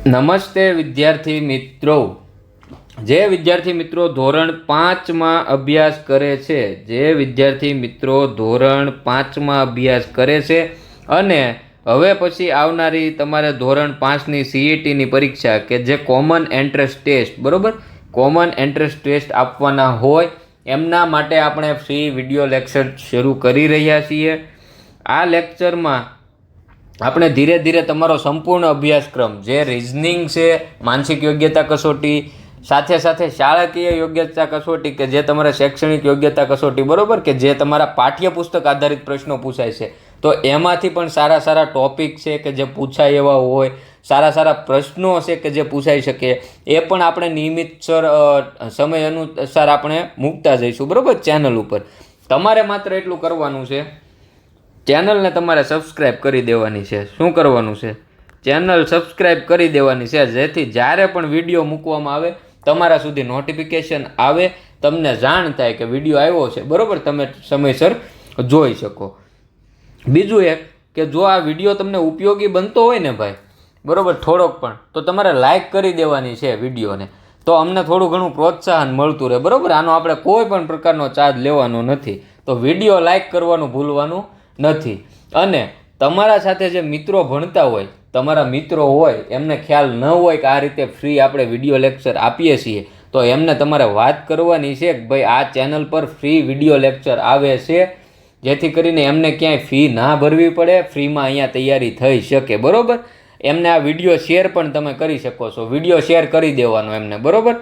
નમસ્તે વિદ્યાર્થી મિત્રો. જે વિદ્યાર્થી મિત્રો ધોરણ 5માં અભ્યાસ કરે છે, અભ્યાસ કરે છે અને હવે પછી આવનારી તમારે ધોરણ 5ની CETની પરીક્ષા કે જે કોમન એન્ટ્રન્સ ટેસ્ટ, બરાબર, કોમન એન્ટ્રન્સ ટેસ્ટ આપવાના હોય એમના માટે આપણે ફ્રી વિડીયો લેક્ચર શરૂ કરી રહ્યા છીએ. આ લેક્ચરમાં આપણે ધીરે ધીરે તમારો સંપૂર્ણ અભ્યાસક્રમ, જે રિઝનિંગ છે, માનસિક યોગ્યતા કસોટી, સાથે સાથે શાળાકીય યોગ્યતા કસોટી કે જે તમારે શૈક્ષણિક યોગ્યતા કસોટી, બરાબર, કે જે તમારા પાઠ્યપુસ્તક આધારિત પ્રશ્નો પૂછાય છે, તો એમાંથી પણ સારા સારા ટોપિક છે કે જે પૂછાય એવા હોય, સારા સારા પ્રશ્નો છે કે જે પૂછાઈ શકે, એ પણ આપણે નિયમિત સમય અનુસાર આપણે મૂકતા જઈશું, બરાબર, ચેનલ ઉપર. તમારે માત્ર એટલું કરવાનું છે, ચેનલને તમારે સબસ્ક્રાઈબ કરી દેવાની છે. શું કરવાનું છે? ચેનલ સબસ્ક્રાઈબ કરી દેવાની છે, જેથી જ્યારે પણ વિડીયો મૂકવામાં આવે તમારા સુધી નોટિફિકેશન આવે, તમને જાણ થાય કે વિડીયો આવ્યો છે, બરાબર, તમે સમયસર જોઈ શકો. બીજું એક કે જો આ વિડીયો તમને ઉપયોગી બનતો હોય ને ભાઈ, બરાબર, થોડોક પણ, તો તમારે લાઈક કરી દેવાની છે વિડીયોને, તો અમને થોડું ઘણું પ્રોત્સાહન મળતું રહે, બરાબર. આનો આપણે કોઈ પણ પ્રકારનો ચાર્જ લેવાનો નથી, તો વિડીયો લાઈક કરવાનું ભૂલવાનું નથી. અને તમારા સાથે જે મિત્રો ભણતા હોય, તમારા મિત્રો હોય, એમને ખ્યાલ ન હોય કે આ રીતે ફ્રી આપણે વિડીયો લેક્ચર આપીએ છીએ, તો એમને તમારે વાત કરવાની છે કે ભાઈ આ ચેનલ પર ફ્રી વિડીયો લેક્ચર આવે છે, જેથી કરીને એમને ક્યાંય ફી ના ભરવી પડે, ફ્રીમાં અહીંયા તૈયારી થઈ શકે, બરાબર. એમને આ વિડીયો શેર પણ તમે કરી શકો છો, વિડીયો શેર કરી દેવાનો એમને, બરાબર.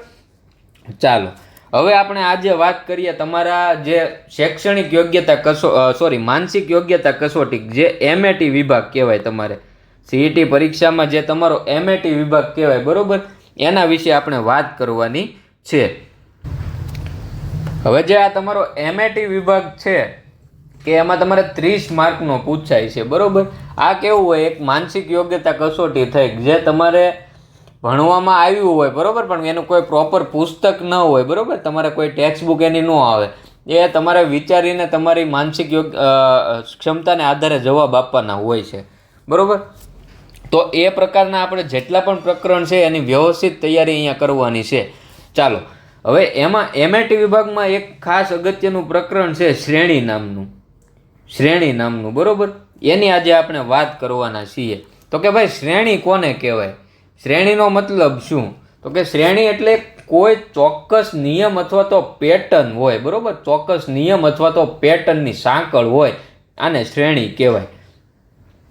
ચાલો, હવે આપણે આજે વાત કરીએ તમારા જે શૈક્ષણિક યોગ્યતા માનસિક યોગ્યતા કસોટી, જે MAT વિભાગ કહેવાય, તમારે CET પરીક્ષામાં જે તમારો MAT વિભાગ કહેવાય, બરાબર, એના વિશે આપણે વાત કરવાની છે. હવે જે આ તમારો MAT વિભાગ છે કે એમાં તમારે 30 માર્કનો પૂછાય છે, બરાબર. આ કેવું હોય, એક માનસિક યોગ્યતા કસોટી થઈ, જે તમારે ભણવામાં આવ્યું હોય, બરાબર, પણ એનું કોઈ પ્રોપર પુસ્તક ન હોય, બરાબર, તમારે કોઈ ટેક્સ્ટ બુક એની ન આવે, એ તમારે વિચારીને તમારી માનસિક ક્ષમતાને આધારે જવાબ આપવાના હોય છે, બરાબર. તો એ પ્રકારના આપણે જેટલા પણ પ્રકરણ છે એની વ્યવસ્થિત તૈયારી અહીંયા કરવાની છે. ચાલો, હવે એમાં MAT વિભાગમાં એક ખાસ અગત્યનું પ્રકરણ છે શ્રેણી નામનું, બરાબર. એની આજે આપણે વાત કરવાના છીએ. તો કે ભાઈ શ્રેણી કોને કહેવાય? શ્રેણીનો મતલબ શું? તો કે શ્રેણી એટલે કોઈ ચોક્કસ નિયમ અથવા તો પેટર્ન હોય, બરાબર, ચોક્કસ નિયમ અથવા તો પેટર્નની સાંકળ હોય, આને શ્રેણી કહેવાય.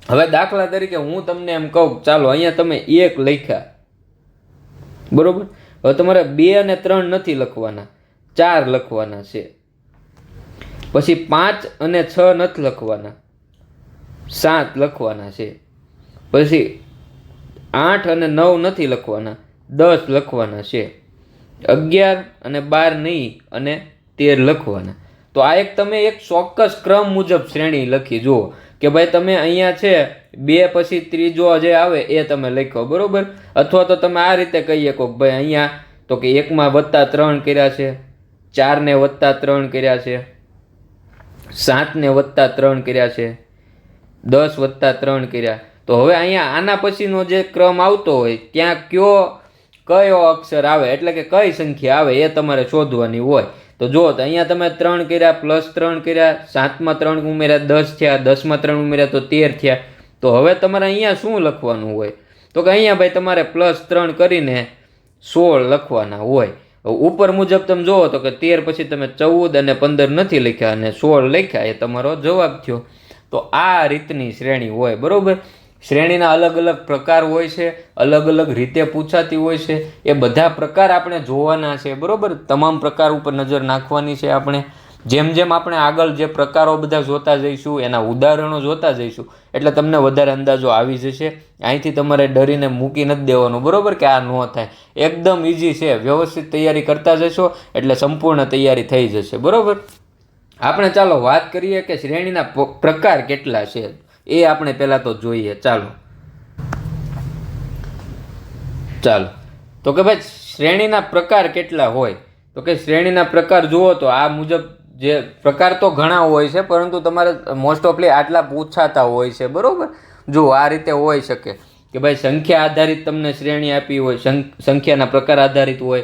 હવે દાખલા તરીકે હું તમને એમ કહું, ચાલો અહીંયા તમે 1 લખ્યા, બરાબર, હવે તમારે 2 અને 3 નથી લખવાના, 4 લખવાના છે. પછી 5 અને 6 નથી લખવાના, 7 લખવાના છે. પછી 8 અને 9 નથી લખવાના, 10 લખવાના છે. 11 અને 12 નહીં અને 13 લખવાના. તો આ તમે એક ચોક્કસ ક્રમ મુજબ શ્રેણી લખી જુઓ કે ભાઈ તમે અહીંયા છે 2 પછી ત્રીજો જે આવે એ તમે લખો, બરાબર. અથવા તો તમે આ રીતે કહી શકો કે ભાઈ અહીંયા તો કે 1માં +3 કર્યા છે, 4ને +3 કર્યા છે, 7ને +3 કર્યા છે, 10 +3 કર્યા. તો હવે અહીંયા આના પછીનો જે ક્રમ આવતો હોય ત્યાં કયો અક્ષર આવે, એટલે કે કઈ સંખ્યા આવે એ તમારે શોધવાની હોય. તો જો તો અહીંયા તમે 3 કર્યા, +3 કર્યા, 7માં 3 ઉમેર્યા 10 થયા, 10માં 3 ઉમેર્યા તો 13 થયા. તો હવે તમારે અહીંયા શું લખવાનું હોય? તો કે અહીંયા ભાઈ તમારે +3 કરીને 16 લખવાના હોય. ઉપર મુજબ તમે જુઓ તો કે 13 પછી તમે 14 અને 15 નથી લખ્યા અને 16 લખ્યા, એ તમારો જવાબ થયો. તો આ રીતની શ્રેણી હોય, બરાબર. શ્રેણીના અલગ અલગ પ્રકાર હોય છે, અલગ અલગ રીતે પૂછાતી હોય છે, એ બધા પ્રકાર આપણે જોવાના છે, બરાબર. તમામ પ્રકાર ઉપર નજર નાખવાની છે આપણે. જેમ જેમ આપણે આગળ જે પ્રકારો બધા જોતા જઈશું, એના ઉદાહરણો જોતા જઈશું, એટલે તમને વધારે અંદાજો આવી જશે. અહીંથી તમારે ડરીને મૂકી નથી દેવાનું, બરાબર, કે આ ન થાય. એકદમ ઇઝી છે, વ્યવસ્થિત તૈયારી કરતા જશો એટલે સંપૂર્ણ તૈયારી થઈ જશે, બરાબર. આપણે ચાલો વાત કરીએ કે શ્રેણીના પ્રકાર કેટલા છે, એ આપણે પહેલાં તો જોઈએ. ચાલો તો કે ભાઈ શ્રેણીના પ્રકાર કેટલા હોય? તો કે શ્રેણીના પ્રકાર જુઓ તો આ મુજબ, જે પ્રકાર તો ઘણા હોય છે, પરંતુ તમારે મોસ્ટ ઓફલી આટલા પૂછાતા હોય છે, બરાબર. જો આ રીતે હોઈ શકે કે ભાઈ સંખ્યા આધારિત તમને શ્રેણી આપી હોય, સંખ્યાના પ્રકાર આધારિત હોય,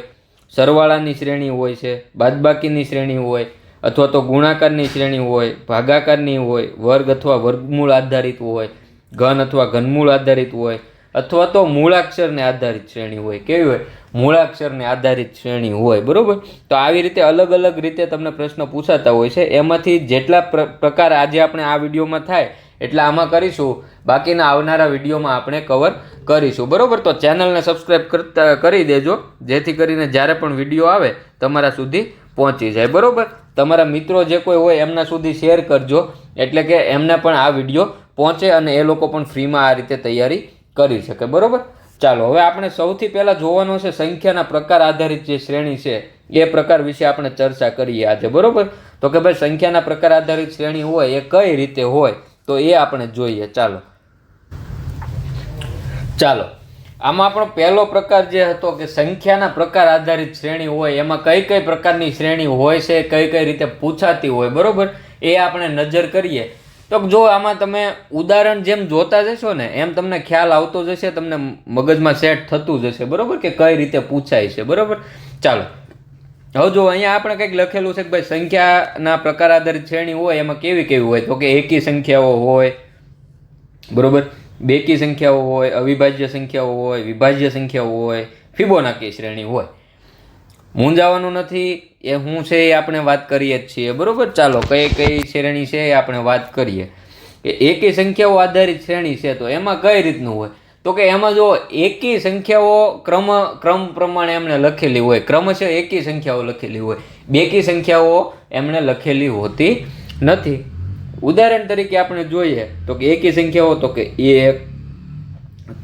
સરવાળાની શ્રેણી હોય છે, બાદબાકીની શ્રેણી હોય, અથવા તો ગુણાકારની શ્રેણી હોય, ભાગાકારની હોય, વર્ગ અથવા વર્ગમૂળ આધારિત હોય, ઘન અથવા ઘનમૂળ આધારિત હોય, અથવા તો મૂળાક્ષરને આધારિત શ્રેણી હોય. કેવી હોય? મૂળાક્ષરને આધારિત શ્રેણી હોય. બરોબર. તો આવી રીતે અલગ અલગ રીતે તમને પ્રશ્ન પૂછાતા હોય છે. એમાંથી જેટલા પ્રકાર આજે આપણે આ વિડીયોમાં થાય એટલે આમાં કરીશું, બાકીના આવનારા વિડીયોમાં આપણે કવર કરીશું. બરોબર. તો ચેનલને સબસ્ક્રાઈબ કરી દેજો, જેથી કરીને જ્યારે પણ વિડીયો આવે તમારા સુધી પહોંચી જાય. બરોબર. તમારા મિત્રો જે કોઈ હોય એમના સુધી શેર કરજો, એટલે કે એમને પણ આ વિડીયો પહોંચે અને એ લોકો પણ ફ્રીમાં આ રીતે તૈયારી કરી શકે. બરોબર. ચાલો હવે આપણે સૌથી પહેલાં જોવાનું છે સંખ્યાના પ્રકાર આધારિત જે શ્રેણી છે એ પ્રકાર વિશે આપણે ચર્ચા કરીએ આજે. બરોબર. તો કે ભાઈ સંખ્યાના પ્રકાર આધારિત શ્રેણી હોય એ કઈ રીતે હોય તો એ આપણે જોઈએ. ચાલો આમાં આપણો પહેલો પ્રકાર જે હતો કે સંખ્યાના પ્રકાર આધારિત શ્રેણી હોય એમાં કઈ કઈ પ્રકારની શ્રેણી હોય છે, કઈ કઈ રીતે પૂછાતી હોય. બરોબર. એ આપણે નજર કરીએ તો જો આમાં તમે ઉદાહરણ જેમ જોતા જશો ને એમ તમને ખ્યાલ આવતો જશે, તમને મગજમાં સેટ થતું જશે. બરોબર. કે કઈ રીતે પૂછાય છે. બરોબર. ચાલો હવે જો અહીંયા આપણે કંઈક લખેલું છે કે ભાઈ સંખ્યાના પ્રકાર આધારિત શ્રેણી હોય એમાં કેવી કેવી હોય તો કે એકી સંખ્યાઓ હોય. બરોબર. બેકી સંખ્યાઓ હોય, અવિભાજ્ય સંખ્યાઓ હોય, વિભાજ્ય સંખ્યાઓ હોય, ફિબોનાકી શ્રેણી હોય. મૂંઝાવાનું નથી, એ હું છે એ આપણે વાત કરીએ જ છીએ. બરોબર. ચાલો કઈ કઈ શ્રેણી છે એ આપણે વાત કરીએ. કે એકી સંખ્યાઓ આધારિત શ્રેણી છે તો એમાં કઈ રીતનું હોય તો કે એમાં જો એકી સંખ્યાઓ ક્રમ પ્રમાણે એમને લખેલી હોય, ક્રમશઃ એકી સંખ્યાઓ લખેલી હોય, બેકી સંખ્યાઓ એમને લખેલી હોતી નથી. ઉદાહરણ તરીકે આપણે જોઈએ તો કે એકી સંખ્યાઓ તો કે 1,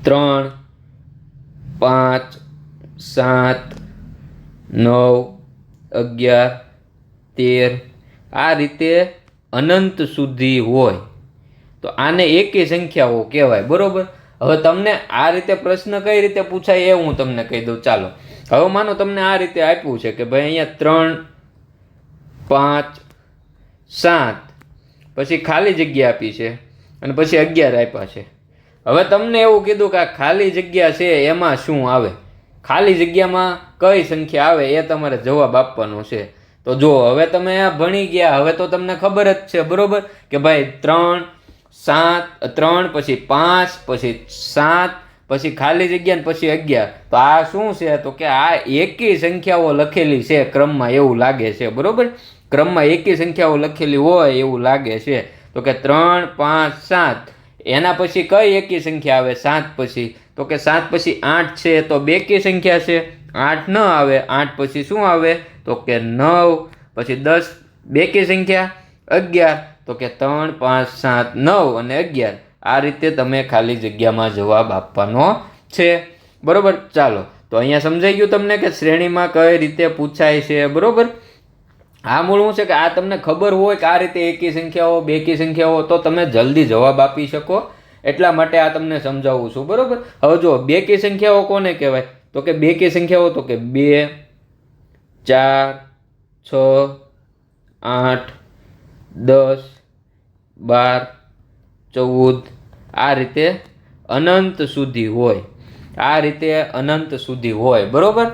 3, 5, 7, 9, 11, 13 આ રીતે અનંત સુધી હોય તો આને એકી સંખ્યાઓ કહેવાય. બરોબર. હવે તમને આ રીતે પ્રશ્ન કઈ રીતે પૂછાય એ હું તમને કહી દઉં. ચાલો હવે માનો તમને આ રીતે આપ્યું છે કે ભાઈ અહીંયા 3, 5, 7 પછી ખાલી જગ્યા આપી છે અને પછી 11 આપ્યા છે. હવે તમને એવું કીધું કે આ ખાલી જગ્યા છે એમાં શું આવે, ખાલી જગ્યામાં કઈ સંખ્યા આવે એ તમારે જવાબ આપવાનો છે. તો જો હવે તમે આ ભણી ગયા, હવે તો તમને ખબર જ છે. બરોબર. કે ભાઈ 3, 7, 3 પછી 5 પછી 7 પછી ખાલી જગ્યા ને પછી 11. તો આ શું છે તો કે આ એકી સંખ્યાઓ લખેલી છે ક્રમમાં એવું લાગે છે. બરોબર. ક્રમમાં એકી સંખ્યાઓ લખેલી હોય એવું લાગે છે. તો કે 3, 5, 7 એના પછી કઈ એકી સંખ્યા આવે 7 પછી તો કે 7 પછી 8 છે તો બેકી સંખ્યા છે. 8 ન આવે, 8 પછી શું આવે તો કે 9 પછી 10 બેકી સંખ્યા. 11 તો કે 3, 5, 7, 9 અને 11 આ રીતે તમે ખાલી જગ્યામાં જવાબ આપવાનો છે. બરોબર. ચાલો તો અહીંયા સમજાઈ ગયું તમને કે શ્રેણીમાં કઈ રીતે પૂછાય છે. બરોબર. આ મૂળ શું છે કે આ તમને ખબર હોય કે આ રીતે એકી સંખ્યાઓ બેકી સંખ્યાઓ તો તમે જલ્દી જવાબ આપી શકો, એટલા માટે આ તમને સમજાવું છું. બરોબર. હવે જો બેકી સંખ્યાઓ કોને કહેવાય તો કે બેકી સંખ્યાઓ તો કે 2, 4, 6, 8, 10, 12, 14 આ રીતે અનંત સુધી હોય. આ રીતે અનંત સુધી હોય. બરોબર.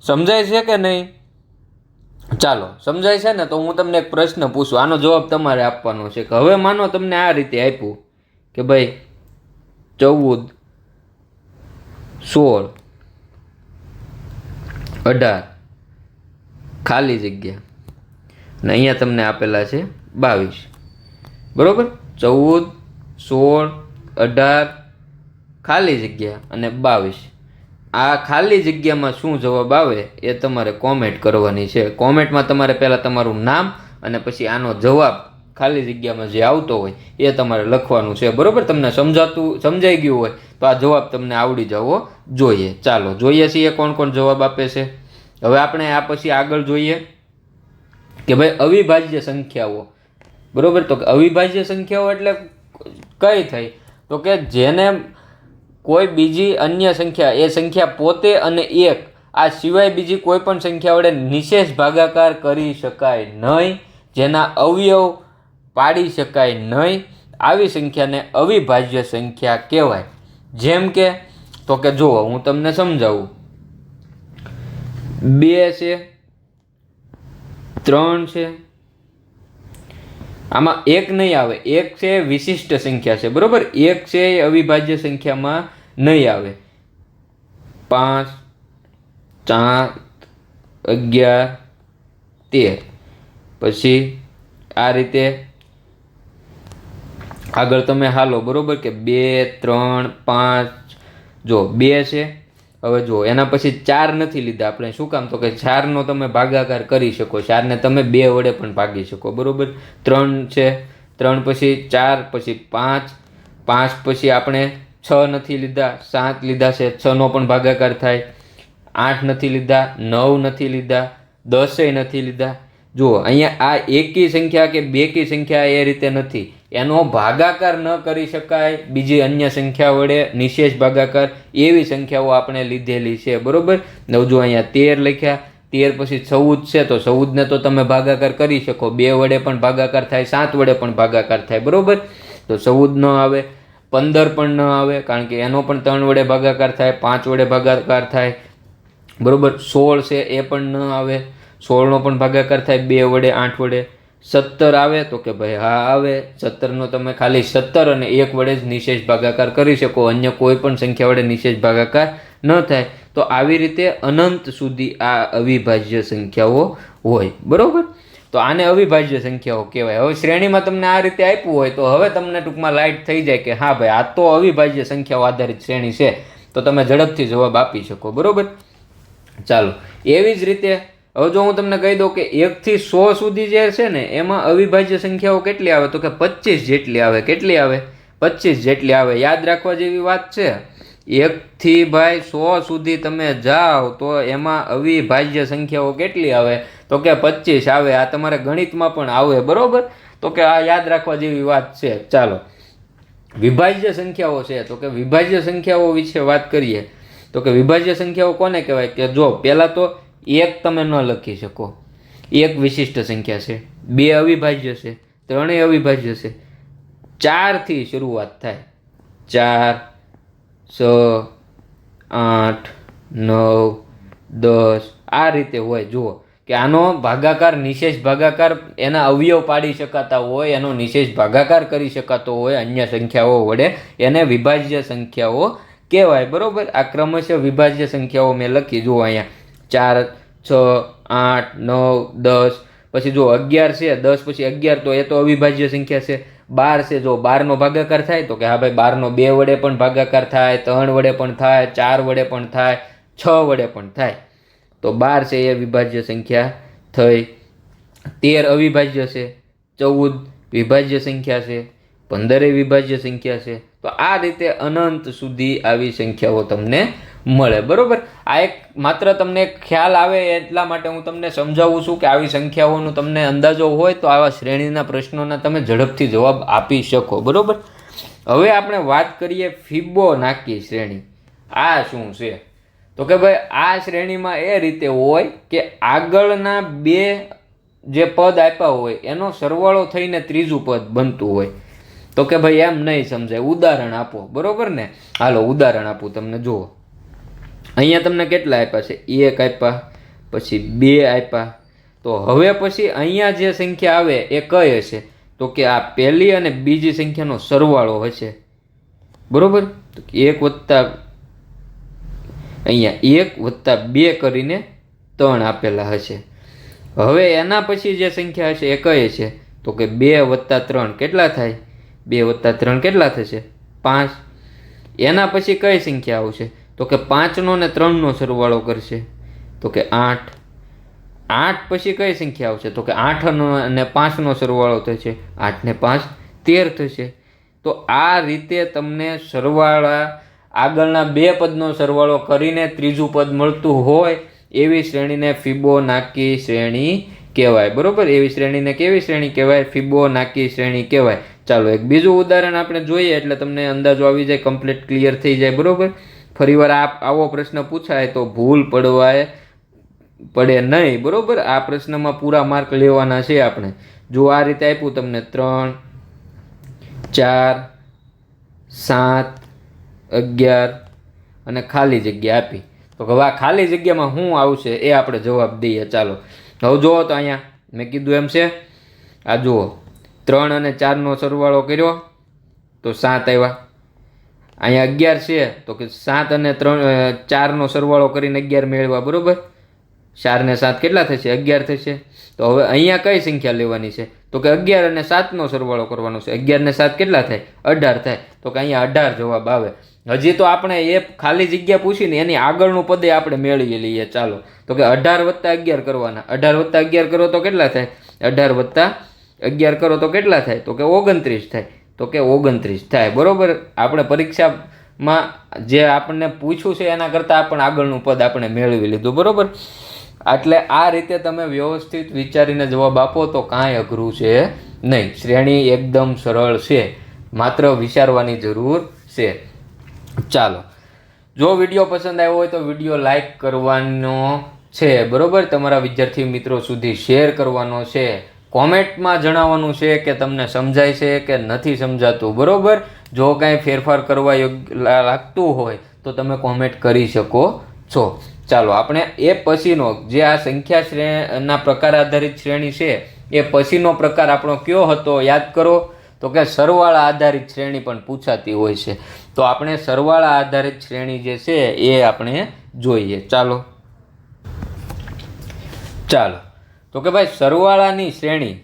સમજાય છે કે નહીં? ચાલો સમજાય છે ને? તો હું તમને એક પ્રશ્ન પૂછું, આનો જવાબ તમારે આપવાનો છે. કે હવે માનો તમને આ રીતે આપ્યું કે ભાઈ 14, 16, 18 ખાલી જગ્યા ને અહીંયા તમને આપેલા છે 22. બરોબર. 14, 16, 18 ખાલી જગ્યા અને 22. આ ખાલી જગ્યામાં શું જવાબ આવે એ તમારે કોમેન્ટ કરવાની છે. કોમેન્ટમાં તમારે પહેલાં તમારું નામ અને પછી આનો જવાબ ખાલી જગ્યામાં જે આવતો હોય એ તમારે લખવાનું છે. બરોબર. તમને સમજાઈ ગયું હોય તો આ જવાબ તમને આવડી જવો જોઈએ. ચાલો જોઈએ છીએ કોણ કોણ જવાબ આપે છે. હવે આપણે આ પછી આગળ જોઈએ કે ભાઈ અવિભાજ્ય સંખ્યાઓ. બરોબર. તો અવિભાજ્ય સંખ્યાઓ એટલે કઈ થઈ તો કે જેને કોઈ બીજી અન્ય સંખ્યા, એ સંખ્યા પોતે અને 1 આ સિવાય બીજી કોઈ પણ સંખ્યા વડે નિશેષ ભાગાકાર કરી શકાય નહીં, જેના અવયવ પાડી શકાય નહીં, આવી સંખ્યાને અવિભાજ્ય સંખ્યા કહેવાય. જેમ કે તો કે જુઓ હું તમને સમજાવું, 2 છે, 3 છે, આમાં 1 નહીં આવે. 1 છે વિશિષ્ટ સંખ્યા છે, બરોબર. 1 છે એ અવિભાજ્ય સંખ્યામાં નહીં આવે. 5, 4, 11, 13. પછી આ રીતે આગળ તમે હાલો, બરોબર, કે 2, 3, 5, જો 2 છે. હવે જો એના પછી 4 નથી લીધા આપણે, શું કામ? તો કે 4નો તમે ભાગાકાર કરી શકો, 4ને તમે 2 વડે પણ ભાગી શકો, બરોબર. 3 છે, 3 પછી 4, પછી 5, 5 પછી આપણે 6 નથી લીધા, 7 લીધા છે, 6નો પણ ભાગાકાર થાય. 8 નથી લીધા, 9 નથી લીધા, 10 નથી લીધા. જુઓ અહીંયા આ એકી સંખ્યા કે બેકી સંખ્યા એ રીતે નથી, એનો ભાગાકાર ન કરી શકાય બીજી અન્ય સંખ્યા વડે, નિશેષ ભાગાકાર, એવી સંખ્યાઓ આપણે લીધેલી છે, બરોબર. જો અહીંયા 13 લખ્યા, 13 પછી 14 છે, તો 14ને તો તમે ભાગાકાર કરી શકો, 2 વડે પણ ભાગાકાર થાય, 7 વડે પણ ભાગાકાર થાય, બરોબર. તો 14 ન આવે. 15 પણ ન આવે, કારણ કે એનો પણ 3 વડે ભાગાકાર થાય, 5 વડે ભાગાકાર થાય, બરોબર. 16 છે એ પણ ન આવે, 16નો પણ ભાગાકાર થાય 2 વડે, 8 વડે. 17 આવે તો કે ભાઈ હા આવે. 17નો તમે ખાલી 17 અને 1 વડે જ નિશેષ ભાગાકાર કરી શકો, અન્ય કોઈ પણ સંખ્યા વડે નિશેષ ભાગાકાર ન થાય. તો આવી રીતે અનંત સુધી આ અવિભાજ્ય સંખ્યાઓ હોય, બરોબર. તો આને અવિભાજ્ય સંખ્યાઓ કહેવાય. હવે શ્રેણીમાં તમને આ રીતે આપ્યું હોય તો હવે તમને ટૂંકમાં લાઈટ થઈ જાય કે હા ભાઈ આ તો અવિભાજ્ય સંખ્યાઓ આધારિત શ્રેણી છે, તો તમે ઝડપથી જવાબ આપી શકો, બરોબર. ચાલો, એવી જ રીતે હવે જો હું તમને કહી દઉં કે 1 થી 100 સુધી જે છે ને એમાં અવિભાજ્ય સંખ્યાઓ કેટલી આવે? તો કે 25 જેટલી આવે. કેટલી આવે? 25 જેટલી આવે. યાદ રાખવા જેવી વાત છે. 1 થી ભાઈ 100 સુધી તમે જાઓ તો એમાં અવિભાજ્ય સંખ્યાઓ કેટલી આવે? તો કે 25 આવે. આ તમારે ગણિતમાં પણ આવે, બરોબર. તો કે આ યાદ રાખવા જેવી વાત છે. ચાલો, વિભાજ્ય સંખ્યાઓ છે, તો કે વિભાજ્ય સંખ્યાઓ વિશે વાત કરીએ. તો કે વિભાજ્ય સંખ્યાઓ કોને કહેવાય? કે જો પહેલા તો 1 તમે ન લખી શકો, 1 વિશિષ્ટ સંખ્યા છે, 2 અવિભાજ્ય છે, 3 અવિભાજ્ય છે, 4 થી શરૂઆત થાય, 4, 6, 8, 9, 10 આ રીતે હોય. જુઓ કે આનો ભાગાકાર, નિશેષ ભાગાકાર, એના અવયવ પાડી શકાતા હોય, એનો નિશેષ ભાગાકાર કરી શકાતો હોય અન્ય સંખ્યાઓ વડે, એને વિભાજ્ય સંખ્યાઓ કહેવાય, બરોબર. આ ક્રમશઃ વિભાજ્ય સંખ્યાઓ મેં લખી. જુઓ અહીંયા 4, 6, 8, 9, 10, પછી જો 11 છે, 10 પછી 11, તો એ તો અવિભાજ્ય સંખ્યા છે. 12 છે, જો 12નો ભાગાકાર થાય તો કે હા ભાઈ 12નો 2 વડે પણ ભાગાકાર થાય, 3 વડે પણ થાય, 4 વડે પણ થાય, 6 વડે પણ થાય. તો 12 છે એ વિભાજ્ય સંખ્યા થઈ. 13 અવિભાજ્ય છે, 14 વિભાજ્ય સંખ્યા છે, 15 વિભાજ્ય સંખ્યા છે. તો આ રીતે અનંત સુધી આવી સંખ્યાઓ તમને મળે, બરોબર. આ એક માત્ર તમને ખ્યાલ આવે એટલા માટે હું તમને સમજાવું છું કે આવી સંખ્યાઓનો તમને અંદાજો હોય તો આવા શ્રેણીના પ્રશ્નોના તમે ઝડપથી જવાબ આપી શકો, બરોબર. હવે આપણે વાત કરીએ ફિબોનાકી શ્રેણી. આ શું છે? તો કે ભાઈ આ શ્રેણીમાં એ રીતે હોય કે આગળના 2 જે પદ આપ્યા હોય એનો સરવાળો થઈને ત્રીજું પદ બનતું હોય. તો કે ભાઈ એમ નહીં સમજાય, ઉદાહરણ આપો, બરોબર ને. હાલો ઉદાહરણ આપું તમને. જુઓ અહીંયા તમને કેટલા આપ્યા છે? 1 આપ્યા, પછી 2 આપ્યા. તો હવે પછી અહીંયા જે સંખ્યા આવે એ કઈ હશે? તો કે આ પહેલી અને બીજી સંખ્યાનો સરવાળો હશે, બરોબર. 1 વત્તા અહીંયા 1 વત્તા 2 કરીને 3 આપેલા હશે. હવે એના પછી જે સંખ્યા હશે એ કઈ છે? તો કે 2 વત્તા 3 કેટલા થાય? 2 વત્તા 3 કેટલા થશે? 5. એના પછી કઈ સંખ્યા આવશે? તો કે 5નો ને 3નો સરવાળો કરશે, તો કે 8. 8 પછી કઈ સંખ્યા આવશે? તો કે 8 અને 5નો સરવાળો થશે, 8 ને 5 13 થશે. તો આ રીતે તમને સરવાળા, આગળના 2 પદનો સરવાળો કરીને ત્રીજું પદ મળતું હોય એવી શ્રેણીને ફિબોનાકી શ્રેણી કહેવાય, બરોબર. એવી શ્રેણીને કેવી શ્રેણી કહેવાય? ફિબોનાકી શ્રેણી કહેવાય. ચાલો એક બીજું ઉદાહરણ આપણે જોઈએ એટલે તમને અંદાજો આવી જાય, કમ્પ્લીટ ક્લિયર થઈ જાય, બરોબર. ફરીવાર આવો પ્રશ્ન પૂછાય તો ભૂલ પડે નહીં, બરોબર. આ પ્રશ્નમાં પૂરા માર્ક લેવાના છે આપણે. જો આ રીતે આપ્યું તમને 3, 4, 7, 11 અને ખાલી જગ્યા આપી. તો હવે આ ખાલી જગ્યામાં શું આવશે એ આપણે જવાબ દઈએ. ચાલો હવે જુઓ તો અહીંયા મેં કીધું એમ છે, આ જુઓ 3 અને 4નો સરવાળો કર્યો તો 7 આવ્યા. અહીંયા 11 છે તો કે 7 અને 4નો સરવાળો કરીને 11 મેળવ્યા, બરોબર. 4 ને 7 કેટલા થશે? 11 થશે. તો હવે અહીંયા કઈ સંખ્યા લેવાની છે? તો કે 11 અને 7નો સરવાળો કરવાનો છે. 11 ને 7 કેટલા થાય? 18 થાય. તો કે અહીંયા 18 જવાબ આવે. હજી તો આપણે એ ખાલી જગ્યા પૂછીને એની આગળનું પદે આપણે મેળવી લઈએ. ચાલો તો કે 18 + 11 કરવાના. 18 + 11 કરો તો કેટલા થાય? 18 + 11 કરો તો કેટલા થાય? તો કે 29 થાય. તો કે 29 થાય, બરોબર. આપણે પરીક્ષામાં જે આપણને પૂછ્યું છે એના કરતાં પણ આગળનું પદ આપણે મેળવી લીધું, બરોબર. એટલે આ રીતે તમે વ્યવસ્થિત વિચારીને જવાબ આપો તો કાંઈ અઘરું છે નહીં. શ્રેણી એકદમ સરળ છે, માત્ર વિચારવાની જરૂર છે. ચાલો, જો વિડીયો પસંદ આવ્યો હોય તો વિડીયો લાઈક કરવાનો છે, બરોબર. તમારા વિદ્યાર્થી મિત્રો સુધી શેર કરવાનો છે. કોમેન્ટમાં જણાવવાનું છે કે તમને સમજાય છે કે નથી સમજાતું, બરોબર. જો કાંઈ ફેરફાર કરવા યોગ્ય લાગતું હોય તો તમે કોમેન્ટ કરી શકો છો. ચાલો, આપણે એ પછીનો જે આ સંખ્યા પ્રકાર આધારિત શ્રેણી છે એ પછીનો પ્રકાર આપણો કયો હતો યાદ કરો? તો કે સરવાળા આધારિત શ્રેણી પણ પૂછાતી હોય છે. તો આપણે સરવાળા આધારિત શ્રેણી જે છે એ આપણે જોઈએ. ચાલો તો કે ભાઈ સરવાળાની શ્રેણી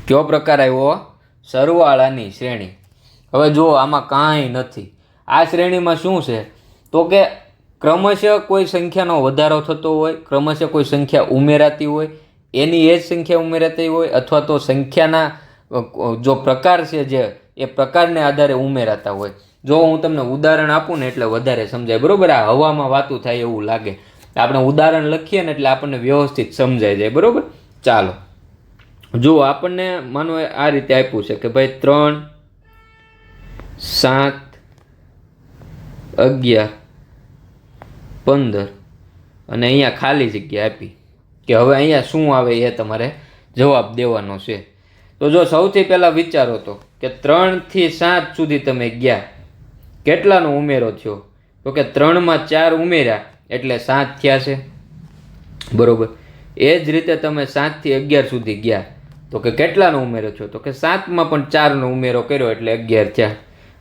કયો પ્રકાર આવ્યો? સરવાળાની શ્રેણી. હવે જુઓ, આમાં કાંઈ નથી. આ શ્રેણીમાં શું છે? તો કે ક્રમશઃ કોઈ સંખ્યાનો વધારો થતો હોય, ક્રમશઃ કોઈ સંખ્યા ઉમેરાતી હોય, એની એ જ સંખ્યા ઉમેરાતી હોય, અથવા તો સંખ્યાના જો પ્રકાર છે જે એ પ્રકારને આધારે ઉમેરાતા હોય. જો હું તમને ઉદાહરણ આપું ને એટલે વધારે સમજાય, બરોબર. આ હવામાં વાતું થાય એવું લાગે. આપણે ઉદાહરણ લખીએ ને એટલે આપણને વ્યવસ્થિત સમજાઈ જાય, બરોબર. ચાલો જુઓ, આપણને માનો આ રીતે આપ્યું છે કે ભાઈ 3, 7, 11, 15 અને અહીંયા ખાલી જગ્યા આપી કે હવે અહીંયા શું આવે એ તમારે જવાબ દેવાનો છે. તો જો સૌથી પહેલાં વિચારો તો કે 3 થી 7 સુધી તમે ગયા, કેટલાનો ઉમેરો થયો? તો કે 3માં 4 ઉમેર્યા એટલે 7 થયા છે, બરોબર. એ જ રીતે તમે 7 થી 11 સુધી ગયા તો કે કેટલાનો ઉમેરો થયો? તો કે 7માં પણ 4નો ઉમેરો કર્યો એટલે 11 થયા.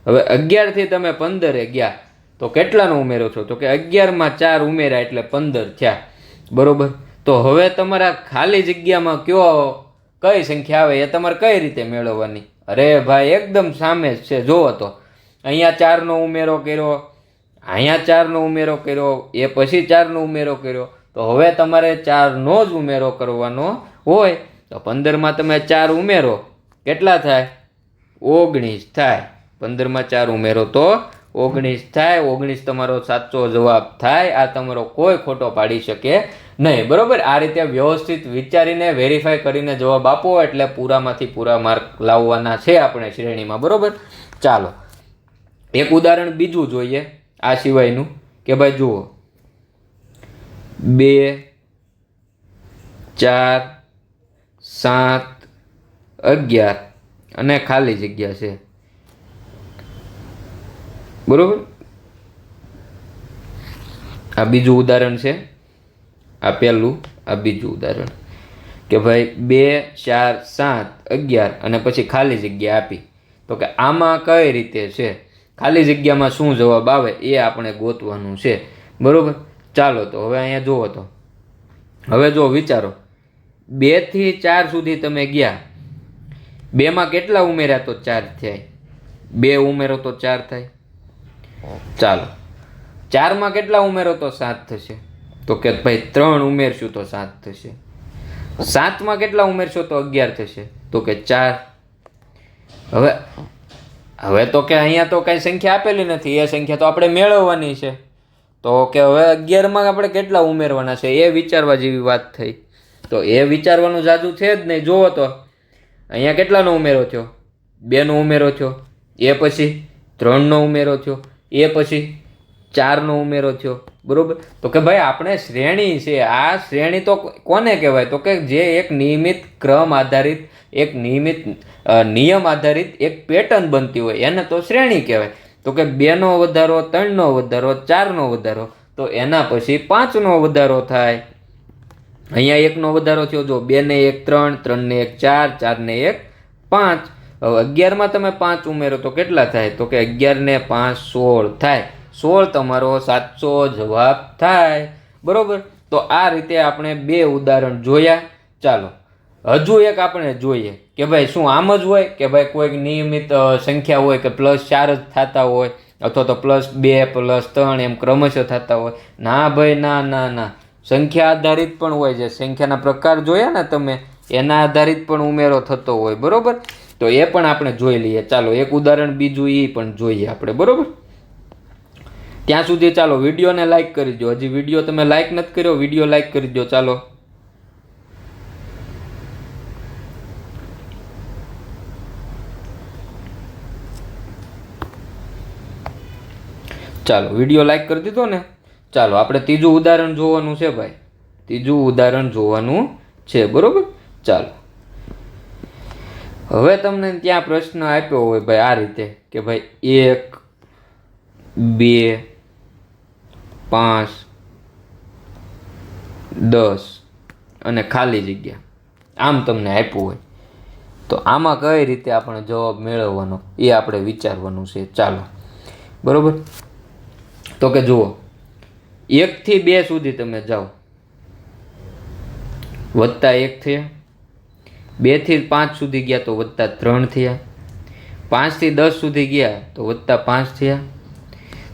હવે 11 થી તમે 15 ગયા તો કેટલાનો ઉમેરો થયો? તો કે 11માં 4 ઉમેર્યા એટલે 15 થયા, બરોબર. તો હવે તમારા ખાલી જગ્યામાં કઈ સંખ્યા આવે એ તમારે કઈ રીતે મેળવવાની? અરે ભાઈ, એકદમ સામે જ છે. જુઓ તો અહીંયા 4નો ઉમેરો કર્યો, અહીંયા 4નો ઉમેરો કર્યો, એ પછી 4નો ઉમેરો કર્યો. તો હવે તમારે 4નો જ ઉમેરો કરવાનો હોય. તો 15માં તમે 4 ઉમેરો, કેટલા થાય? 19 થાય. 15માં 4 ઉમેરો તો 19 થાય. 19 તમારો સાચો જવાબ થાય. આ તમારો કોઈ ખોટો પાડી શકે નહીં, બરોબર. આ રીતે વ્યવસ્થિત વિચારીને વેરીફાઈ કરીને જવાબ આપો એટલે પૂરામાંથી પૂરા માર્ક લાવવાના છે આપણે શ્રેણીમાં, બરોબર. ચાલો એક ઉદાહરણ બીજું જોઈએ આ સિવાયનું કે ભાઈ જુઓ 2, 4, 7, 11 અને ખાલી જગ્યા છે, બરોબર. આ બીજું ઉદાહરણ છે, આ પહેલું, આ બીજું ઉદાહરણ કે ભાઈ 2, 4, 7, 11 અને પછી ખાલી જગ્યા આપી. તો કે આમાં કઈ રીતે છે, ખાલી જગ્યામાં શું જવાબ આવે એ આપણે ગોતવાનું છે, બરોબર. ચાલો તો હવે અહીંયા જુઓ તો હવે જો વિચારો 2 થી 4 સુધી તમે ગયા, 2માં કેટલા ઉમેર્યા તો 4 થાય, 2 ઉમેરો તો 4 થાય. ચાલો 4માં કેટલા ઉમેરો તો 7 થશે. તો કે ભાઈ 3 ઉમેરશું તો 7 થશે. 7માં કેટલા ઉમેરશો તો 11 થશે. તો કે 4. હવે તો કે અહીંયા તો કઈ સંખ્યા આપેલી નથી, એ સંખ્યા તો આપણે મેળવવાની છે. તો કે હવે 11માં આપણે કેટલા ઉમેરવાના છે એ વિચારવા જેવી વાત થઈ. તો એ વિચારવાનું જાજુ છે જ નહીં. જુઓ તો અહીંયા કેટલાનો ઉમેરો થયો? 2નો ઉમેરો થયો, એ પછી 3નો ઉમેરો થયો, એ પછી 4નો ઉમેરો થયો, બરોબર. તો કે ભાઈ આપણે શ્રેણી છે, આ શ્રેણી તો કોને કહેવાય? તો કે જે એક નિયમિત ક્રમ આધારિત, એક નિયમિત નિયમ આધારિત એક પેટર્ન બનતી હોય એને તો શ્રેણી કહેવાય. તો કે 2નો વધારો, 3નો વધારો, 4નો વધારો, તો એના પછી 5નો વધારો થાય. અહીંયા 1નો વધારો થયો, જો 2 ને 1 3, 3 ને 1 4, 4 ને 1 5. હવે 11માં તમે 5 ઉમેરો તો કેટલા થાય? તો કે 11 ને 5 16 થાય. 16 તમારો સાચો જવાબ થાય. બરોબર. તો આ રીતે આપણે 2 ઉદાહરણ જોયા. ચાલો હજુ એક આપણે જોઈએ કે ભાઈ શું આમ જ હોય કે ભાઈ કોઈક નિયમિત સંખ્યા હોય કે +4 જ થતા હોય અથવા તો +2 +3 એમ ક્રમશઃ થતા હોય. ના ભાઈ ના ના ના, સંખ્યા આધારિત પણ હોય છે. સંખ્યાના પ્રકાર જોયા ને તમે, એના આધારિત પણ ઉમેરો થતો હોય. બરોબર. તો એ પણ આપણે જોઈ લઈએ. ચાલો એક ઉદાહરણ બીજું એ પણ જોઈએ આપણે. બરોબર. ત્યાં સુધી ચાલો વિડીયોને લાઈક કરી દો. હજી વિડીયો તમે લાઈક નથી કર્યો, વિડીયો લાઈક કરી દો. ચાલો ચાલો વિડીયો લાઈક કરી દીધો ને. ચાલો આપણે ત્રીજું ઉદાહરણ જોવાનું છે ભાઈ. ત્રીજું ઉદાહરણ જોવાનું છે. બરોબર. ચાલો હવે તમને ત્યાં પ્રશ્ન આપ્યો હોય ભાઈ આ રીતે કે ભાઈ 1 2 5 10 અને ખાલી જગ્યા આમ તમને આપ્યું હોય તો આમાં કઈ રીતે આપણે જવાબ મેળવવાનો એ આપણે વિચારવાનું છે. ચાલો બરોબર. તો કે જુઓ 1 થી 2 સુધી તમે જાઓ, +1 થયા. 2 થી 5 સુધી ગયા તો +3 થયા. 5 થી 10 સુધી ગયા તો +5 થયા.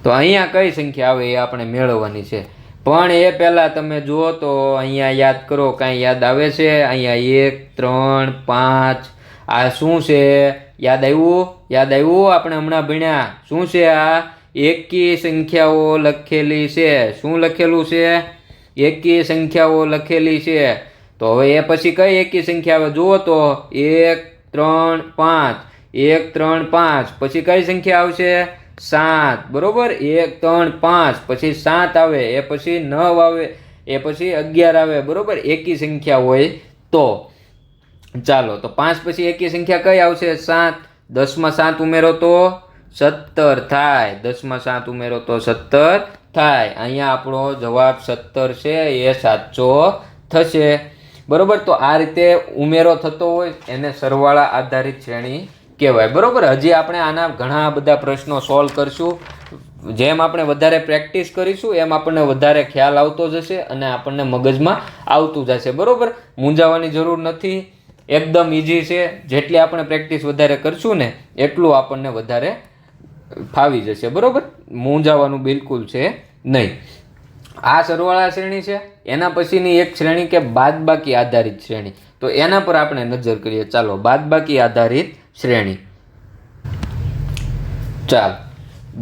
તો અહીંયા કઈ સંખ્યા આવે એ આપણે મેળવવાની છે. પણ એ પહેલાં તમે જુઓ તો અહીંયા યાદ કરો, કાંઈ યાદ આવે છે? અહીંયા 1 3 5 આ શું છે? યાદ આવ્યું? યાદ આવ્યું? આપણે હમણાં ભણ્યા શું છે આ? એકી સંખ્યાઓ લખેલી છે. શું લખેલું છે? એકી સંખ્યાઓ લખેલી છે. તો હવે એ પછી કઈ એકી સંખ્યા આવે જુઓ તો 1 3 5, 1 3 5 પછી કઈ સંખ્યા આવશે? 7. બરોબર. 1 3 5 પછી 7 આવે, એ પછી 9 આવે, એ પછી 11 આવે. બરોબર. એકી સંખ્યા હોય તો ચાલો તો 5 પછી એકી સંખ્યા કઈ આવશે? 7. 10માં 7 ઉમેરો તો 17 થાય. 10માં 7 ઉમેરો તો 17 થાય. અહીંયા આપણો જવાબ 17 છે, એ સાચો થશે. બરોબર. તો આ રીતે ઉમેરો થતો હોય એને સરવાળા આધારિત શ્રેણી કહેવાય. બરોબર. હજી આપણે આના ઘણા બધા પ્રશ્નો સોલ્વ કરશું. જેમ આપણે વધારે પ્રેક્ટિસ કરીશું એમ આપણને વધારે ખ્યાલ આવતો જશે અને આપણને મગજમાં આવતું જશે. બરોબર. મૂંઝાવાની જરૂર નથી, એકદમ ઇઝી છે. જેટલી આપણે પ્રેક્ટિસ વધારે કરશું ને એટલું આપણને વધારે ફાવી જશે. બરોબર. મૂંઝાવાનું બિલકુલ છે નહીં. આ સરવાળા શ્રેણી છે. એના પછીની એક શ્રેણી કે બાદબાકી આધારિત શ્રેણી, તો એના પર આપણે નજર કરીએ. ચાલો બાદબાકી આધારિત શ્રેણી. ચાલો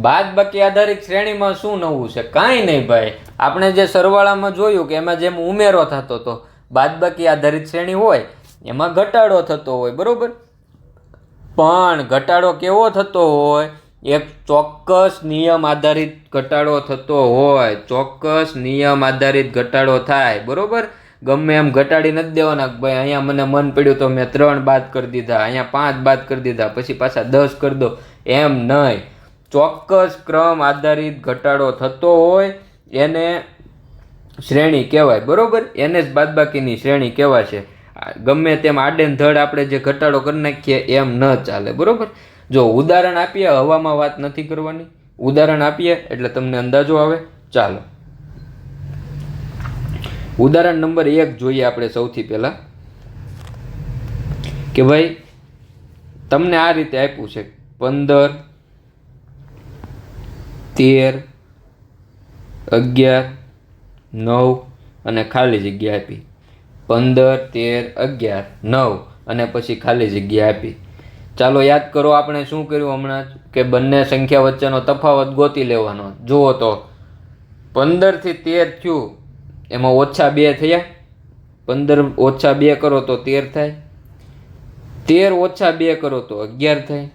બાદબાકી આધારિત શ્રેણીમાં શું નવું છે? કાંઈ નહીં ભાઈ. આપણે જે સરવાળામાં જોયું કે એમાં જેમ ઉમેરો થતો હતો, બાદબાકી આધારિત શ્રેણી હોય એમાં ઘટાડો થતો હોય. બરોબર. પણ ઘટાડો કેવો થતો હોય? એક ચોક્કસ નિયમ આધારિત ઘટાડો થતો હોય. ચોક્કસ નિયમ આધારિત ઘટાડો થાય. બરોબર. ગમે એમ ઘટાડી નથી દેવાના. ભાઈ અહીંયા મને મન પડ્યું તો મેં 3 બાદ કરી દીધા, અહીંયા 5 બાદ કરી દીધા, પછી પાછા 10 કરી દો, એમ નહીં. ચોક્કસ ક્રમ આધારિત ઘટાડો થતો હોય એને શ્રેણી કહેવાય. બરોબર. એને જ બાદબાકીની શ્રેણી કહેવાય છે. ગમે તેમ આડેન ધડ આપણે જે ઘટાડો કરી નાખીએ એમ ન ચાલે. બરોબર. જો ઉદાહરણ આપીએ, હવામાં વાત નથી કરવાની. ઉદાહરણ આપીએ એટલે તમને અંદાજો આવે. ચાલો ઉદાહરણ નંબર 1 જોઈએ આપણે સૌથી પહેલા કે ભાઈ તમને આ રીતે આપ્યું છે 15 13 11 9 અને ખાલી જગ્યા આપી. 15 13 11 9 અને પછી ખાલી જગ્યા આપી. ચાલો યાદ કરો આપણે શું કર્યું હમણાં કે બંને સંખ્યા વચ્ચેનો તફાવત ગોતી લેવાનો. જુઓ તો 15 થી 13 થયું, એમાં -2 થયા. 15 - 2 કરો તો 13 થાય. 13 - 2 કરો તો 11 થાય.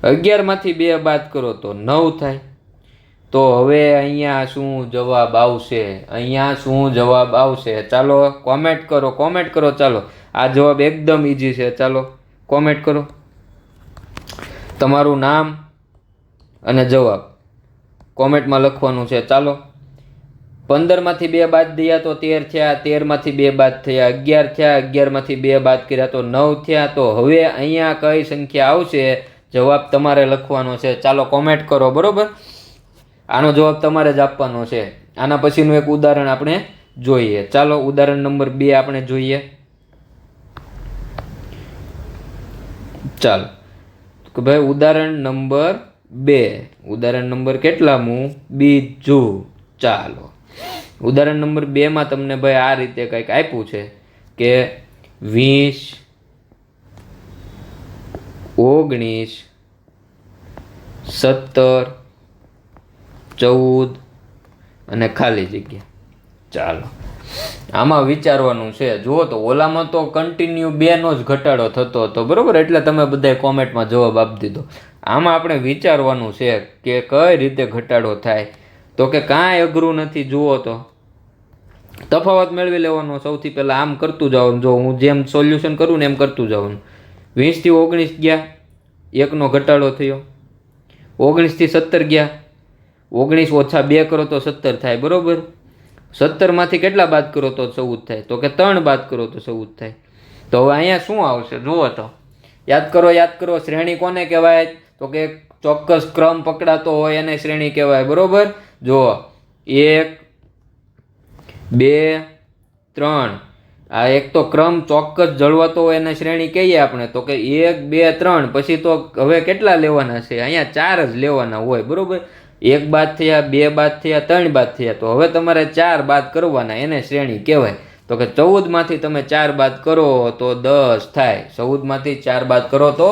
11 માંથી 2 બાદ કરો તો 9 થાય. તો હવે અહીંયા શું જવાબ આવશે? અહીંયા શું જવાબ આવશે? ચાલો કોમેન્ટ કરો, કોમેન્ટ કરો. ચાલો આ જવાબ એકદમ ઇઝી છે. ચાલો કોમેન્ટ કરો તમારું નામ અને જવાબ કોમેન્ટમાં લખવાનું છે. ચાલો, 15માંથી 2 બાદ થયા તો 13 થયા, 13માંથી 2 બાદ થયા 11 થયા, 11માંથી 2 બાદ કર્યા તો 9 થયા. તો હવે અહીંયા કઈ સંખ્યા આવશે? જવાબ તમારે લખવાનો છે. ચાલો કોમેન્ટ કરો, બરોબર. આનો જવાબ તમારે જ આપવાનો છે. આના પછીનું એક ઉદાહરણ આપણે જોઈએ. ચાલો ઉદાહરણ નંબર 2 આપણે જોઈએ. ચાલો કે ભાઈ ઉદાહરણ નંબર 2, ઉદાહરણ નંબર કેટલામું? બીજું. ચાલો ઉદાહરણ નંબર 2 માં તમને ભાઈ આ રીતે કંઈક આપ્યું છે કે 20, 19, 17, 14 અને ખાલી જગ્યા. ચાલો આમાં વિચારવાનું છે. જુઓ તો ઓલામાં તો કન્ટિન્યુ 2નો જ ઘટાડો થતો હતો, બરોબર, એટલે તમે બધાએ કોમેન્ટમાં જવાબ આપી દીધો. આમાં આપણે વિચારવાનું છે કે કઈ રીતે ઘટાડો થાય. તો કે કાંઈ અઘરું નથી. જુઓ તો તફાવત મેળવી લેવાનો. સૌથી પહેલાં આમ કરતું જવાનું. જો હું જેમ સોલ્યુશન કરું ને એમ કરતું જવાનું. 20 થી 19 ગયા, 1નો ઘટાડો થયો. 19 થી 17 ગયા, 19 ઓછા 2 કરો તો 17 થાય, બરોબર. 17માંથી કેટલા બાદ કરો તો 14 થાય? તો કે 3 બાદ કરો તો 14 થાય. તો હવે અહીંયા શું આવશે? જુઓ તો યાદ કરો. શ્રેણી કોને કહેવાય? તો કે ચોક્કસ ક્રમ પકડાતો હોય એને શ્રેણી કહેવાય, બરોબર. જુઓ 1, 2, 3. આ એક તો ક્રમ ચોક્કસ જળવાતો હોય એને શ્રેણી કહીએ આપણે. તો કે 1, 2, 3 પછી તો હવે કેટલા લેવાના છે? અહીંયા 4 જ લેવાના હોય, બરોબર. 1 બાદ થયા, 2 બાદ થયા, 3 બાદ થયા. તો હવે તમારે 4 બાદ કરવાના, એને શ્રેણી કહેવાય. તો કે 14માંથી તમે 4 બાદ કરો તો 10 થાય. 14માંથી 4 બાદ કરો તો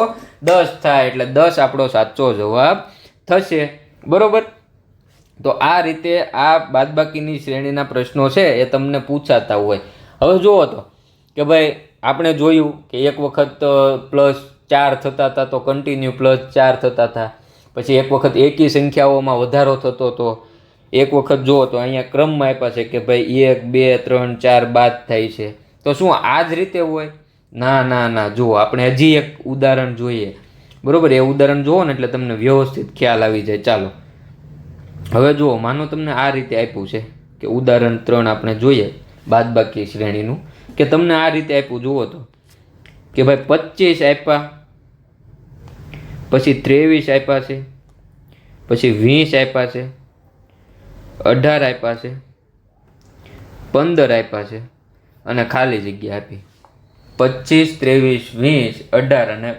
10 થાય. એટલે 10 આપણો સાચો જવાબ થશે, બરોબર. તો આ રીતે આ બાદબાકીની શ્રેણીના પ્રશ્નો છે એ તમને પૂછાતા હોય. હવે જુઓ તો કે ભાઈ આપણે જોયું કે એક વખત +4 થતા હતા તો કન્ટિન્યુ +4 થતા હતા. પછી એક વખત એકી સંખ્યાઓમાં વધારો થતો હતો. એક વખત જુઓ તો અહીંયા ક્રમમાં આપ્યા છે કે ભાઈ 1, 2, 3, 4 બાદ થાય છે. તો શું આ જ રીતે હોય? ના. જુઓ આપણે હજી એક ઉદાહરણ જોઈએ, બરોબર. એ ઉદાહરણ જુઓ ને એટલે તમને વ્યવસ્થિત ખ્યાલ આવી જાય. ચાલો હવે જુઓ, માનો તમને આ રીતે આપ્યું છે કે ઉદાહરણ 3 આપણે જોઈએ બાદબાકી શ્રેણીનું, કે તમને આ રીતે આપ્યું. જુઓ તો કે ભાઈ 25 આપ્યા, પછી 23 આપ્યા છે, પછી 20 આપ્યા છે, 18 આપ્યા છે, 15 આપ્યા છે અને ખાલી જગ્યા આપી. 25, 23, 20, 18 અને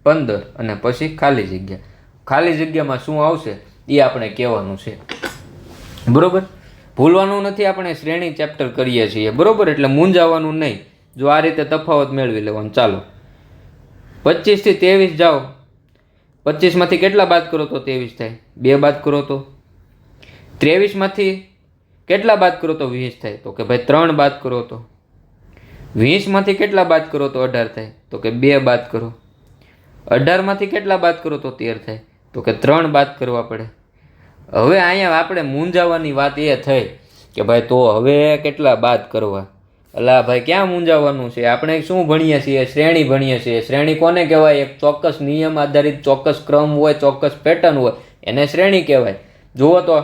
15 અને પછી ખાલી જગ્યા. ખાલી જગ્યામાં શું આવશે એ આપણે કહેવાનું છે, બરોબર. ભૂલવાનું નથી. આપણે શ્રેણી ચેપ્ટર કરીએ છીએ, બરોબર, એટલે મૂંઝાવાનું નહીં. જો આ રીતે તફાવત મેળવી લેવાનું. ચાલો 25 થી 23 જાઓ. 25માંથી કેટલા બાદ કરો તો 23 થાય? 2 બાદ કરો તો. 23માંથી કેટલા બાદ કરો તો 20 થાય? તો કે ભાઈ 3 બાદ કરો તો. 20માંથી કેટલા બાદ કરો તો 18 થાય? તો કે 2 બાદ કરો. 18માંથી કેટલા બાદ કરો તો 13 થાય? તો કે 3 બાદ કરવા પડે. હવે અહીંયા આપણે મૂંઝાવાની વાત એ થઈ કે ભાઈ તો હવે કેટલા બાદ કરવા? અલા ભાઈ ક્યાં મૂંઝાવાનું છે? આપણે શું ભણીએ છીએ? શ્રેણી ભણીએ છીએ. શ્રેણી કોને કહેવાય? એક ચોક્કસ નિયમ આધારિત ચોક્કસ ક્રમ હોય, ચોક્કસ પેટર્ન હોય, એને શ્રેણી કહેવાય. જુઓ તો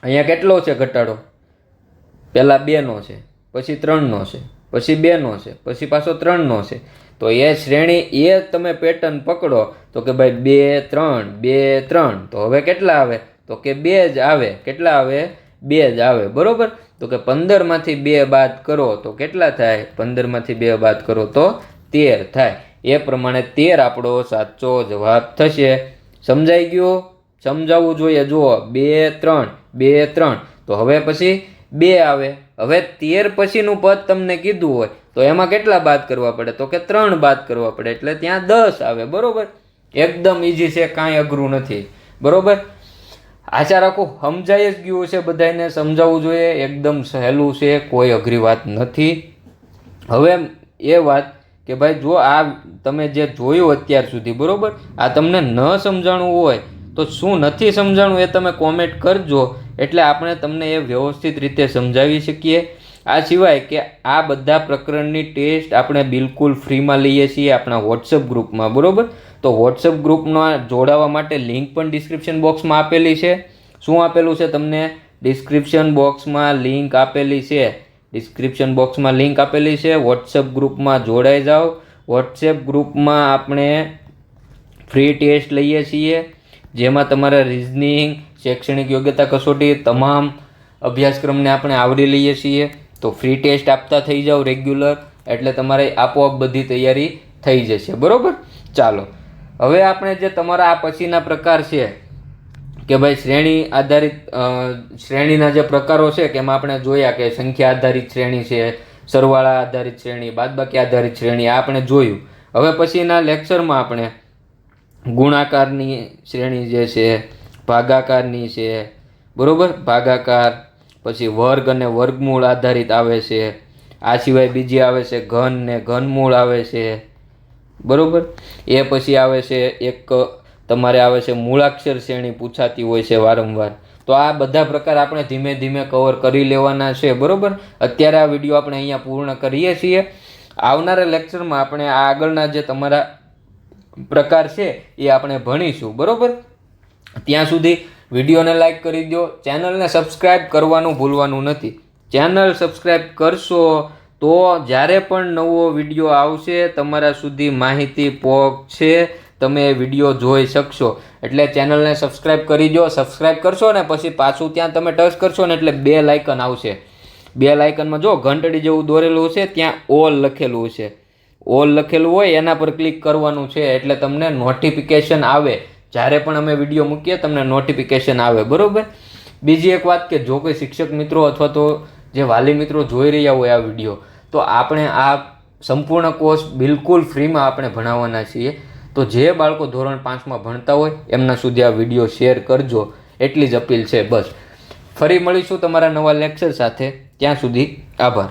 અહીંયા કેટલો છે ઘટાડો? પહેલાં 2નો છે, પછી 3નો છે, પછી 2નો છે, પછી પાછો 3નો છે. તો એ શ્રેણી એ તમે પેટર્ન પકડો તો કે ભાઈ 2, 3, 2, 3. તો હવે કેટલા આવે? તો કે 2 જ આવે. કેટલા આવે? 2 જ આવે, બરોબર. તો કે 15માંથી 2 બાદ કરો તો કેટલા થાય? 15માંથી 2 બાદ કરો તો 13 થાય. એ પ્રમાણે 13 આપણો સાચો જવાબ થશે. સમજાઈ ગયું? સમજાવવું જોઈએ. જુઓ 2, 3, 2, 3. તો હવે પછી 2 આવે. હવે 13 પછીનું પદ તમને કીધું હોય તો એમાં કેટલા બાદ કરવા પડે? તો કે 3 બાદ કરવા પડે. એટલે ત્યાં 10 આવે, બરોબર. એકદમ ઈઝી છે, કાંઈ અઘરું નથી, બરોબર. આશા રાખું સમજાઈ જ ગયું છે બધાને. સમજાવવું જોઈએ. એકદમ સહેલું છે, કોઈ અઘરી વાત નથી. હવે એ વાત કે ભાઈ જો આ તમે જે જોયું અત્યાર સુધી, બરોબર, આ તમને ન સમજાણું હોય તો શું નથી સમજાણું એ તમે કોમેન્ટ કરજો, એટલે આપણે તમને એ વ્યવસ્થિત રીતે સમજાવી શકીએ. આ સિવાય કે આ બધા પ્રકરણની ટેસ્ટ આપણે બિલકુલ ફ્રીમાં લઈએ છીએ આપણા વોટ્સઅપ ગ્રુપમાં, બરોબર. તો વોટ્સએપ ગ્રુપમાં જોડાવા માટે લિંક પણ ડિસ્ક્રિપ્શન બોક્સમાં આપેલી છે. શું આપેલું છે તમને? ડિસ્ક્રિપ્શન બોક્સમાં લિંક આપેલી છે. ડિસ્ક્રિપ્શન બોક્સમાં લિંક આપેલી છે. વોટ્સએપ ગ્રુપમાં જોડાઈ જાઓ. વોટ્સએપ ગ્રુપમાં આપણે ફ્રી ટેસ્ટ લઈએ છીએ, જેમાં તમારા રિઝનિંગ, શૈક્ષણિક યોગ્યતા કસોટી તમામ અભ્યાસક્રમને આપણે આવરી લઈએ છીએ. તો ફ્રી ટેસ્ટ આપતા થઈ જાઓ રેગ્યુલર, એટલે તમારે આપોઆપ બધી તૈયારી થઈ જશે. બરાબર? ચાલો, હવે આપણે જે તમારા આ પછીના પ્રકાર છે કે ભાઈ શ્રેણી આધારિત શ્રેણીના જે પ્રકારો છે કે એમાં આપણે જોયા કે સંખ્યા આધારિત શ્રેણી છે, સરવાળા આધારિત શ્રેણી, બાદબાકી આધારિત શ્રેણી, આ આપણે જોયું. હવે પછીના લેક્ચરમાં આપણે ગુણાકારની શ્રેણી જે છે, ભાગાકારની છે, બરાબર, ભાગાકાર, પછી વર્ગ અને વર્ગમૂળ આધારિત આવે છે. આ સિવાય બીજી આવે છે ઘન ને ઘનમૂળ આવે છે, બરાબર. એ પછી આવે છે એક તમારે આવે છે મૂળાક્ષર શ્રેણી પૂછાતી હોય છે વારંવાર. તો આ બધા પ્રકાર આપણે ધીમે ધીમે કવર કરી લેવાના છે. બરાબર? અત્યારે આ વિડીયો આપણે અહીંયા પૂર્ણ કરીએ છીએ. આવનારા લેક્ચરમાં આપણે આ આગળના જે તમારા પ્રકાર છે એ આપણે ભણીશું. બરાબર? ત્યાં સુધી વિડીયોને લાઈક કરી દો, ચેનલને સબસ્ક્રાઈબ કરવાનું ભૂલવાનું નથી. ચેનલ સબસ્ક્રાઈબ કરશો તો જ્યારે પણ નવો વિડીયો આવશે તમારા સુધી માહિતી પહોંચશે, તમે વિડીયો જોઈ શકશો. એટલે ચેનલને સબસ્ક્રાઈબ કરી દો. સબસ્ક્રાઈબ કરશો ને પછી પાછું ત્યાં તમે ટચ કરશો ને એટલે બે લાઇકન આવશે. બે લાઇકનમાં જો ઘંટડી જેવું દોરેલું છે, ત્યાં ઓલ લખેલું છે. ઓલ લખેલું હોય એના પર ક્લિક કરવાનું છે, એટલે તમને નોટિફિકેશન આવે. જ્યારે પણ અમે વિડીયો મૂકીએ તમને નોટિફિકેશન આવે. બરાબર? બીજી એક વાત કે જો કોઈ શિક્ષક મિત્રો અથવા તો જે વાલી મિત્રો જોઈ રહ્યા હોય આ વિડીયો, તો આપણે આ સંપૂર્ણ કોર્સ બિલકુલ ફ્રીમાં આપણે ભણાવવાના છીએ. તો જે બાળકો ધોરણ 5માં ભણતા હોય એમના સુધી આ વિડીયો શેર કરજો, એટલી જ અપીલ છે. બસ, ફરી મળીશું તમારા નવા લેક્ચર સાથે. ત્યાં સુધી આભાર.